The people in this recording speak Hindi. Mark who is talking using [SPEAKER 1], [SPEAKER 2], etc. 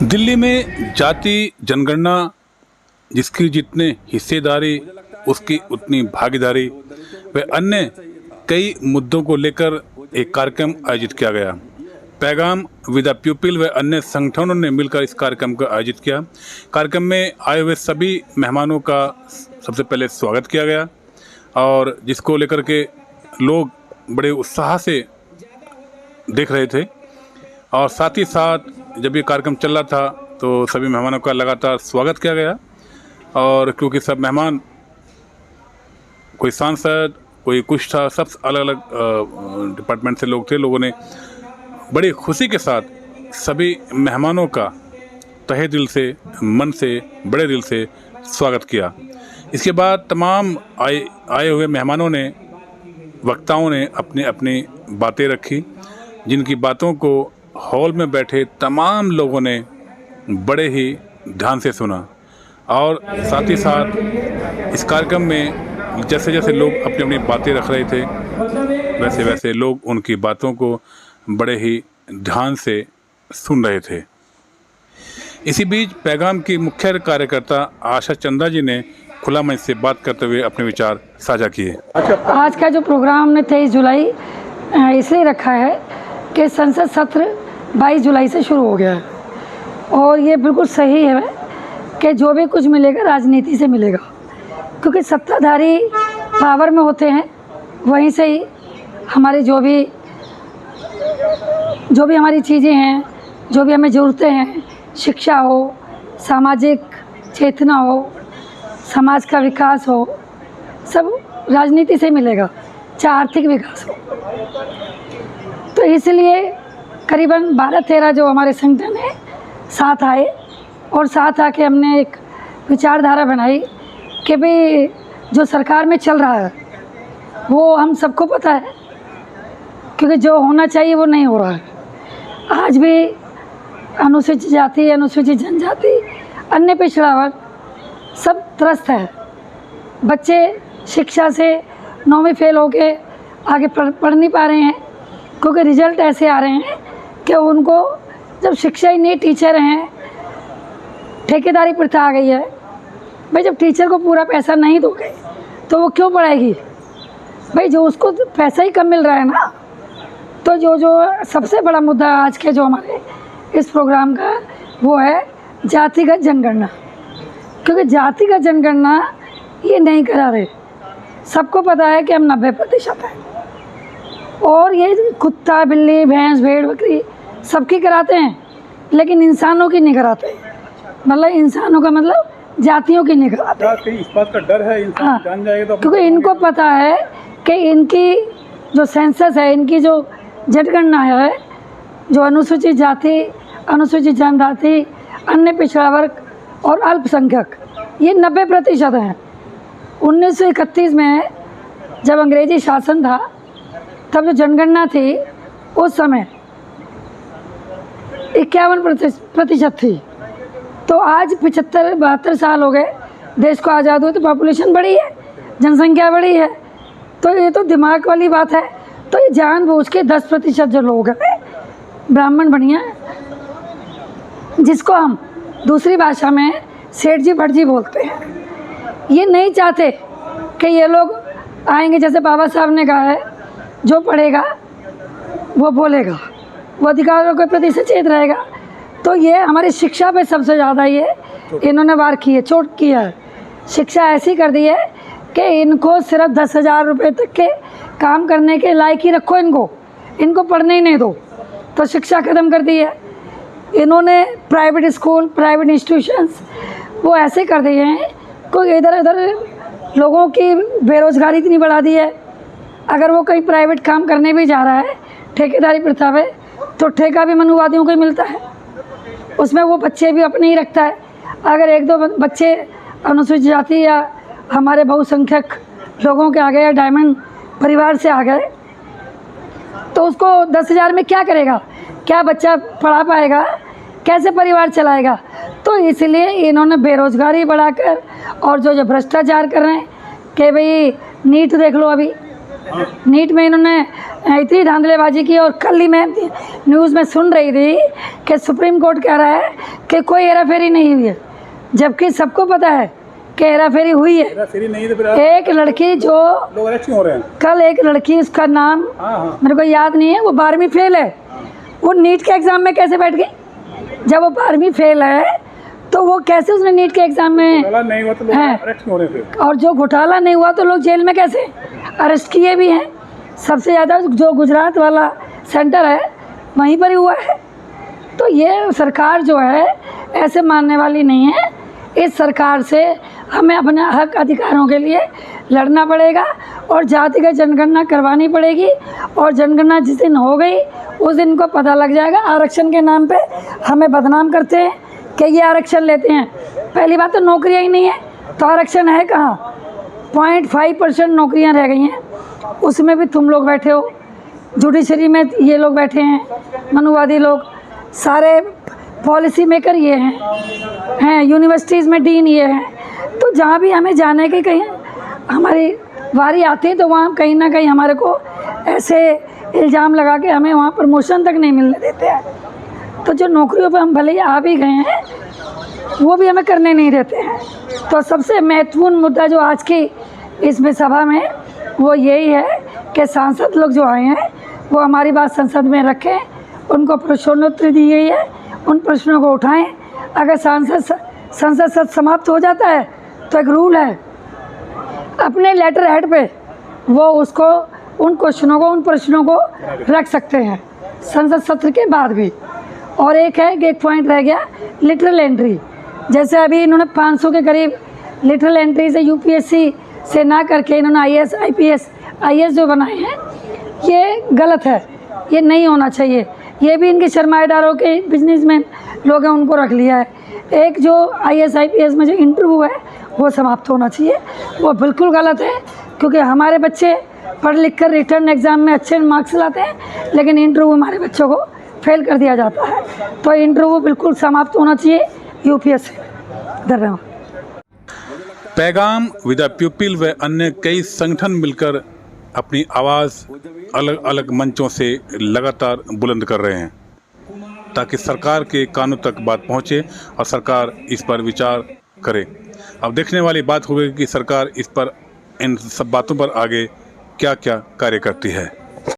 [SPEAKER 1] दिल्ली में जाति जनगणना जिसकी जितने हिस्सेदारी उसकी उतनी भागीदारी व अन्य कई मुद्दों को लेकर एक कार्यक्रम आयोजित किया गया। पैगाम विद द पीपल व अन्य संगठनों ने मिलकर इस कार्यक्रम को आयोजित किया। कार्यक्रम में आए हुए सभी मेहमानों का सबसे पहले स्वागत किया गया और जिसको लेकर के लोग बड़े उत्साह से देख रहे थे और साथ ही साथ जब ये कार्यक्रम चल रहा था तो सभी मेहमानों का लगातार स्वागत किया गया। और क्योंकि सब मेहमान, कोई सांसद, कोई कुछ था, सब अलग अलग डिपार्टमेंट से लोग थे, लोगों ने बड़ी खुशी के साथ सभी मेहमानों का तहे दिल से, मन से, बड़े दिल से स्वागत किया। इसके बाद तमाम आए हुए मेहमानों ने, वक्ताओं ने अपनी अपनी बातें रखी, जिनकी बातों को हॉल में बैठे तमाम लोगों ने बड़े ही ध्यान से सुना। और साथ ही साथ इस कार्यक्रम में जैसे जैसे लोग अपनी अपनी बातें रख रहे थे वैसे वैसे लोग उनकी बातों को बड़े ही ध्यान से सुन रहे थे। इसी बीच पैगाम की मुख्य कार्यकर्ता आशा चंदा जी ने खुला मंच से बात करते हुए अपने विचार साझा किए।
[SPEAKER 2] आज का जो प्रोग्राम हमने 23 जुलाई इसलिए रखा है कि संसद सत्र 22 जुलाई से शुरू हो गया है और ये बिल्कुल सही है कि जो भी कुछ मिलेगा राजनीति से मिलेगा, क्योंकि सत्ताधारी पावर में होते हैं, वहीं से ही हमारी जो भी हमारी चीज़ें हैं, जो भी हमें ज़रूरतें हैं, शिक्षा हो, सामाजिक चेतना हो, समाज का विकास हो, सब राजनीति से मिलेगा, चाहे आर्थिक विकास हो। तो इसलिए करीबन 12-13 जो हमारे संगठन है साथ आए और साथ आके हमने एक विचारधारा बनाई कि भाई जो सरकार में चल रहा है वो हम सबको पता है, क्योंकि जो होना चाहिए वो नहीं हो रहा है। आज भी अनुसूचित जाति, अनुसूचित जनजाति, अन्य पिछड़ा वर्ग सब त्रस्त है। बच्चे शिक्षा से 9वीं फेल होके आगे पढ़ नहीं पा रहे हैं, क्योंकि रिजल्ट ऐसे आ रहे हैं कि उनको जब शिक्षा ही नहीं, टीचर हैं, ठेकेदारी प्रथा आ गई है। भाई जब टीचर को पूरा पैसा नहीं दोगे तो वो क्यों पढ़ाएगी? भाई जो उसको पैसा ही कम मिल रहा है ना। तो जो सबसे बड़ा मुद्दा आज के जो हमारे इस प्रोग्राम का वो है जातिगत जनगणना, क्योंकि जातिगत जनगणना ये नहीं करा रहे। सबको पता है कि हम 90% हैं और ये कुत्ता, बिल्ली, भैंस, भेड़, बकरी सबकी कराते हैं, लेकिन इंसानों की नहीं कराते। मतलब इंसानों का मतलब जातियों की नहीं कराते।
[SPEAKER 1] इस बात का डर है इंसान जान जाएगा तो,
[SPEAKER 2] क्योंकि इनको पता है कि इनकी जो सेंसस है, इनकी जो जनगणना है, जो अनुसूचित जाति, अनुसूचित जनजाति, अन्य पिछड़ा वर्ग और अल्पसंख्यक, ये 90% हैं। 1931 में जब अंग्रेजी शासन था तब जो जनगणना थी उस समय 51% थी। तो आज 75-72 साल हो गए देश को आज़ाद हुए, तो पॉपुलेशन बढ़ी है, जनसंख्या बढ़ी है। तो ये तो दिमाग वाली बात है। तो ये जानबूझ के 10% जो लोग हैं ब्राह्मण बनिया, जिसको हम दूसरी भाषा में सेठ जी भट जी बोलते हैं, ये नहीं चाहते कि ये लोग आएंगे। जैसे बाबा साहब ने कहा है, जो पढ़ेगा वो बोलेगा, वो अधिकारों के प्रति सचेत रहेगा। तो ये हमारी शिक्षा पे सबसे ज़्यादा ये इन्होंने वार की है, चोट किया है। शिक्षा ऐसी कर दी है कि इनको सिर्फ 10,000 रुपये तक के काम करने के लायक ही रखो, इनको पढ़ने ही नहीं दो। तो शिक्षा ख़त्म कर दी है इन्होंने। प्राइवेट स्कूल, प्राइवेट इंस्टीट्यूशंस वो ऐसे कर दिए हैं, कोई इधर उधर लोगों की बेरोज़गारी इतनी बढ़ा दी है। अगर वो कहीं प्राइवेट काम करने भी जा रहा है ठेकेदारी प्रथा में, तो ठेका भी मनुवादियों को ही मिलता है, उसमें वो बच्चे भी अपने ही रखता है। अगर 1-2 बच्चे अनुसूचित जाति या हमारे बहुसंख्यक लोगों के आ गए, डायमंड परिवार से आ गए, तो उसको 10,000 में क्या करेगा? क्या बच्चा पढ़ा पाएगा? कैसे परिवार चलाएगा? तो इसलिए इन्होंने बेरोज़गारी बढ़ाकर और जो भ्रष्टाचार कर रहे हैं कि भाई नीट देख लो, अभी नीट में इन्होंने इतनी धांधलेबाजी की। और कल ही मैं न्यूज़ में सुन रही थी कि सुप्रीम कोर्ट कह रहा है कि कोई हेराफेरी नहीं हुई है, जबकि सबको पता है कि हेराफेरी हुई है।
[SPEAKER 1] हेराफेरी नहीं तो फिर
[SPEAKER 2] एक लड़की जो
[SPEAKER 1] लोग अरेस्ट क्यों हो रहे हैं?
[SPEAKER 2] कल एक लड़की, उसका नाम मेरे को याद नहीं है, वो 12वीं फेल है। वो नीट के एग्ज़ाम में कैसे बैठ गई? जब वो 12वीं फेल है तो वो कैसे उसने नीट के एग्ज़ाम में
[SPEAKER 1] नहीं हुआ तो लोग अरेस्ट क्यों हो रहे हैं फिर?
[SPEAKER 2] और जो घोटाला नहीं हुआ तो लोग जेल में कैसे? अरेस्ट किए भी हैं। सबसे ज़्यादा जो गुजरात वाला सेंटर है वहीं पर ही हुआ है। तो ये सरकार जो है ऐसे मानने वाली नहीं है। इस सरकार से हमें अपने हक अधिकारों के लिए लड़ना पड़ेगा और जातिगत जनगणना करवानी पड़ेगी। और जनगणना जिस दिन हो गई उस दिन को पता लग जाएगा। आरक्षण के नाम पे हमें बदनाम करते हैं कि ये आरक्षण लेते हैं। पहली बात तो नौकरियां ही नहीं है, तो आरक्षण है कहाँ? 0.5% नौकरियां रह गई हैं, उसमें भी तुम लोग बैठे हो। जुडिशरी में ये लोग बैठे हैं, मनुवादी लोग, सारे पॉलिसी मेकर ये हैं, यूनिवर्सिटीज़ में डीन ये हैं। तो जहाँ भी हमें जाने के कहीं हमारी बारी आती है तो वहाँ कहीं ना कहीं हमारे को ऐसे इल्ज़ाम लगा के हमें वहाँ प्रमोशन तक नहीं मिलने देते हैं। तो जो नौकरियों पे हम भले ही आ भी गए हैं वो भी हमें करने नहीं देते हैं। तो सबसे महत्वपूर्ण मुद्दा जो आज की इसमें सभा में वो यही है कि सांसद लोग जो आए हैं वो हमारी बात संसद में रखें, उनको प्रश्नोत्तरी दी गई है, उन प्रश्नों को उठाएं। अगर संसद सत्र समाप्त हो जाता है तो एक रूल है, अपने लेटर हेड पे वो उसको उन प्रश्नों को रख सकते हैं संसद सत्र के बाद भी। और एक पॉइंट रह गया, लिटरल एंट्री। जैसे अभी इन्होंने 500 के करीब लिटरल एंट्री से यूपीएससी से ना करके इन्होंने आईएएस आईएएस जो बनाए हैं, ये गलत है, ये नहीं होना चाहिए। ये भी इनके सरमाएदारों के बिजनेसमैन लोग हैं उनको रख लिया है। एक जो आईएएस आईपीएस में जो इंटरव्यू है वो समाप्त होना चाहिए, वो बिल्कुल गलत है। क्योंकि हमारे बच्चे पढ़ लिख कर रिटर्न एग्ज़ाम में अच्छे मार्क्स लाते हैं, लेकिन इंटरव्यू हमारे बच्चों को फेल कर दिया जाता है। तो इंटरव्यू बिल्कुल समाप्त होना चाहिए यूपीएससी। धन्यवाद।
[SPEAKER 1] पैगाम विद द पीपल व अन्य कई संगठन मिलकर अपनी आवाज़ अलग अलग मंचों से लगातार बुलंद कर रहे हैं ताकि सरकार के कानों तक बात पहुंचे और सरकार इस पर विचार करे। अब देखने वाली बात होगी कि सरकार इस पर, इन सब बातों पर आगे क्या क्या कार्य करती है।